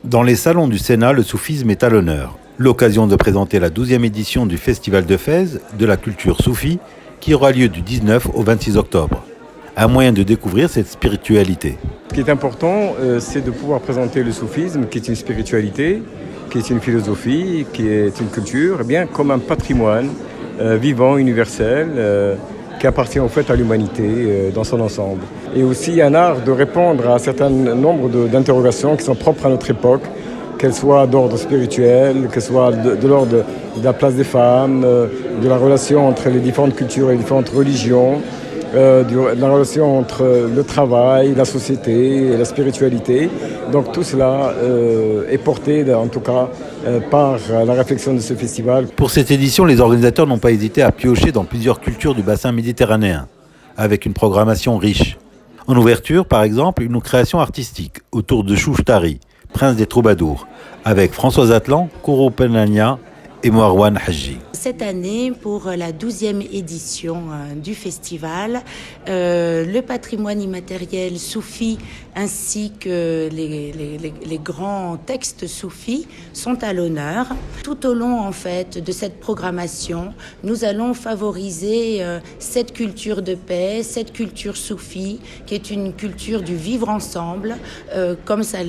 Dans les salons du Sénat, le soufisme est à l'honneur. L'occasion de présenter la 12e édition du Festival de Fès de la culture soufie qui aura lieu du 19 au 26 octobre. Un moyen de découvrir cette spiritualité. Ce qui est important, c'est de pouvoir présenter le soufisme, qui est une spiritualité, qui est une philosophie, qui est une culture, eh bien, comme un patrimoine vivant, universel, qui appartient en fait à l'humanité dans son ensemble. Et aussi un art de répondre à un certain nombre d'interrogations qui sont propres à notre époque, qu'elles soient d'ordre spirituel, qu'elles soient de l'ordre de la place des femmes, de la relation entre les différentes cultures et les différentes religions, de la relation entre le travail, la société et la spiritualité. Donc tout cela est porté, en tout cas, par la réflexion de ce festival. Pour cette édition, les organisateurs n'ont pas hésité à piocher dans plusieurs cultures du bassin méditerranéen, avec une programmation riche. En ouverture, par exemple, une création artistique autour de Chouchtari, prince des troubadours, avec Françoise Atlan, Kourou Penania et Marwan Haji. Cette année, pour la 12e édition du festival, le patrimoine immatériel soufi ainsi que les grands textes soufis sont à l'honneur. Tout au long en fait de cette programmation, nous allons favoriser cette culture de paix, cette culture soufie, qui est une culture du vivre ensemble, comme ça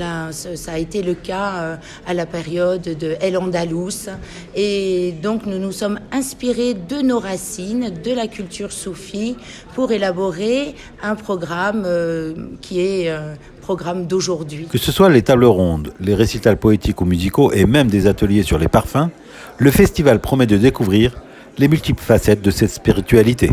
a été le cas à la période de El Andalous. Et donc nous nous sommes inspirés de nos racines, de la culture soufie, pour élaborer un programme qui est programme d'aujourd'hui. Que ce soit les tables rondes, les récitals poétiques ou musicaux et même des ateliers sur les parfums, le festival promet de découvrir les multiples facettes de cette spiritualité.